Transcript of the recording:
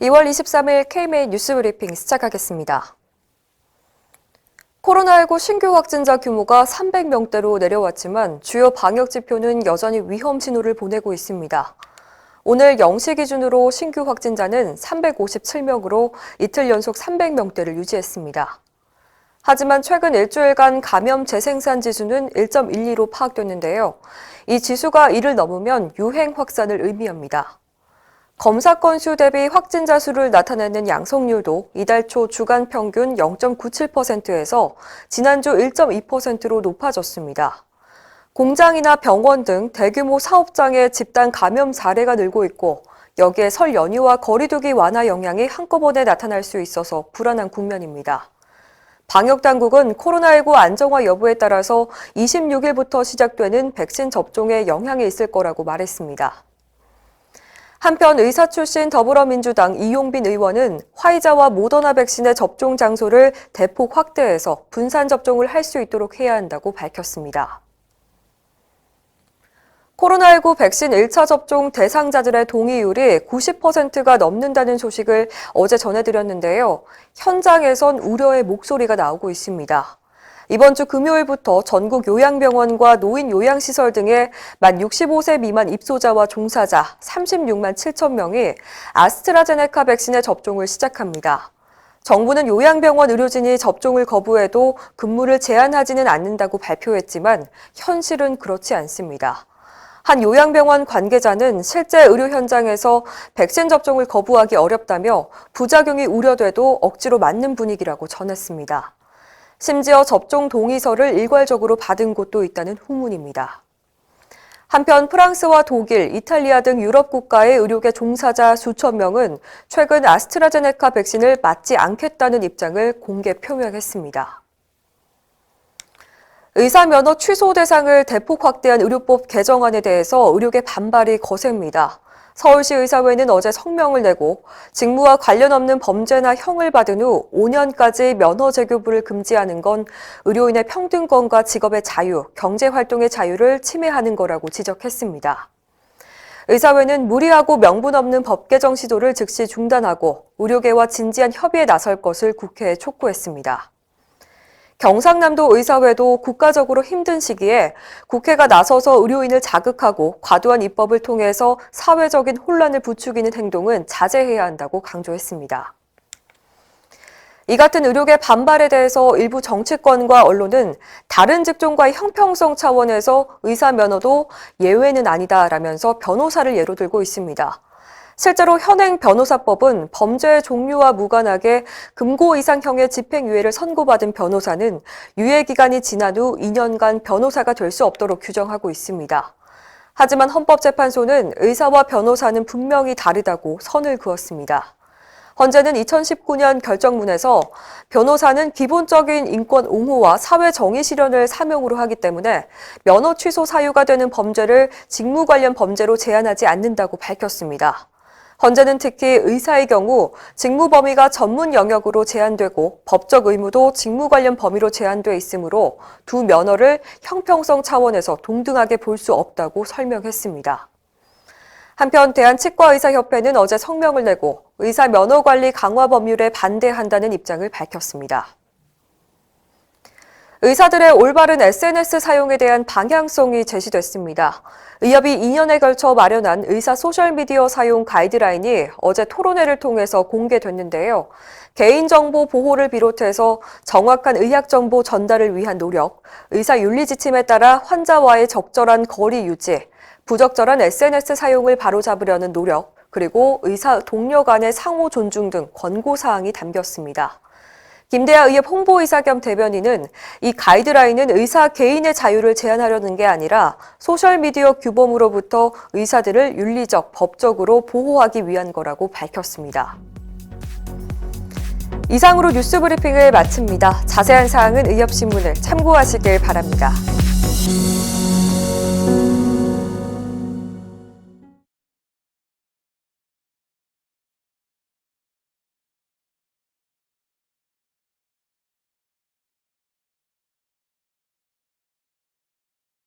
2월 23일 KMA 뉴스 브리핑 시작하겠습니다. 코로나19 신규 확진자 규모가 300명대로 내려왔지만 주요 방역 지표는 여전히 위험 신호를 보내고 있습니다. 오늘 0시 기준으로 신규 확진자는 357명으로 이틀 연속 300명대를 유지했습니다. 하지만 최근 일주일간 감염 재생산 지수는 1.12로 파악됐는데요. 이 지수가 이를 넘으면 유행 확산을 의미합니다. 검사 건수 대비 확진자 수를 나타내는 양성률도 이달 초 주간 평균 0.97%에서 지난주 1.2%로 높아졌습니다. 공장이나 병원 등 대규모 사업장의 집단 감염 사례가 늘고 있고 여기에 설 연휴와 거리두기 완화 영향이 한꺼번에 나타날 수 있어서 불안한 국면입니다. 방역당국은 코로나19 안정화 여부에 따라서 26일부터 시작되는 백신 접종에 영향이 있을 거라고 말했습니다. 한편 의사 출신 더불어민주당 이용빈 의원은 화이자와 모더나 백신의 접종 장소를 대폭 확대해서 분산 접종을 할 수 있도록 해야 한다고 밝혔습니다. 코로나19 백신 1차 접종 대상자들의 동의율이 90%가 넘는다는 소식을 어제 전해드렸는데요. 현장에선 우려의 목소리가 나오고 있습니다. 이번 주 금요일부터 전국 요양병원과 노인 요양시설 등의 만 65세 미만 입소자와 종사자 36만 7천 명이 아스트라제네카 백신의 접종을 시작합니다. 정부는 요양병원 의료진이 접종을 거부해도 근무를 제한하지는 않는다고 발표했지만 현실은 그렇지 않습니다. 한 요양병원 관계자는 실제 의료 현장에서 백신 접종을 거부하기 어렵다며 부작용이 우려돼도 억지로 맞는 분위기라고 전했습니다. 심지어 접종 동의서를 일괄적으로 받은 곳도 있다는 후문입니다. 한편 프랑스와 독일, 이탈리아 등 유럽 국가의 의료계 종사자 수천 명은 최근 아스트라제네카 백신을 맞지 않겠다는 입장을 공개 표명했습니다. 의사 면허 취소 대상을 대폭 확대한 의료법 개정안에 대해서 의료계 반발이 거셉니다. 서울시 의사회는 어제 성명을 내고 직무와 관련 없는 범죄나 형을 받은 후 5년까지 면허 재교부를 금지하는 건 의료인의 평등권과 직업의 자유, 경제활동의 자유를 침해하는 거라고 지적했습니다. 의사회는 무리하고 명분 없는 법 개정 시도를 즉시 중단하고 의료계와 진지한 협의에 나설 것을 국회에 촉구했습니다. 경상남도 의사회도 국가적으로 힘든 시기에 국회가 나서서 의료인을 자극하고 과도한 입법을 통해서 사회적인 혼란을 부추기는 행동은 자제해야 한다고 강조했습니다. 이 같은 의료계 반발에 대해서 일부 정치권과 언론은 다른 직종과의 형평성 차원에서 의사 면허도 예외는 아니다라면서 변호사를 예로 들고 있습니다. 실제로 현행 변호사법은 범죄의 종류와 무관하게 금고 이상형의 집행유예를 선고받은 변호사는 유예기간이 지난 후 2년간 변호사가 될 수 없도록 규정하고 있습니다. 하지만 헌법재판소는 의사와 변호사는 분명히 다르다고 선을 그었습니다. 헌재는 2019년 결정문에서 변호사는 기본적인 인권 옹호와 사회 정의 실현을 사명으로 하기 때문에 면허 취소 사유가 되는 범죄를 직무 관련 범죄로 제한하지 않는다고 밝혔습니다. 헌재는 특히 의사의 경우 직무 범위가 전문 영역으로 제한되고 법적 의무도 직무 관련 범위로 제한돼 있으므로 두 면허를 형평성 차원에서 동등하게 볼 수 없다고 설명했습니다. 한편 대한치과의사협회는 어제 성명을 내고 의사 면허 관리 강화 법률에 반대한다는 입장을 밝혔습니다. 의사들의 올바른 SNS 사용에 대한 방향성이 제시됐습니다. 의협이 2년에 걸쳐 마련한 의사 소셜미디어 사용 가이드라인이 어제 토론회를 통해서 공개됐는데요. 개인정보 보호를 비롯해서 정확한 의학정보 전달을 위한 노력, 의사 윤리 지침에 따라 환자와의 적절한 거리 유지, 부적절한 SNS 사용을 바로잡으려는 노력, 그리고 의사 동료 간의 상호 존중 등 권고사항이 담겼습니다. 김대하 의협 홍보이사 겸 대변인은 이 가이드라인은 의사 개인의 자유를 제한하려는 게 아니라 소셜미디어 규범으로부터 의사들을 윤리적, 법적으로 보호하기 위한 거라고 밝혔습니다. 이상으로 뉴스 브리핑을 마칩니다. 자세한 사항은 의협신문을 참고하시길 바랍니다.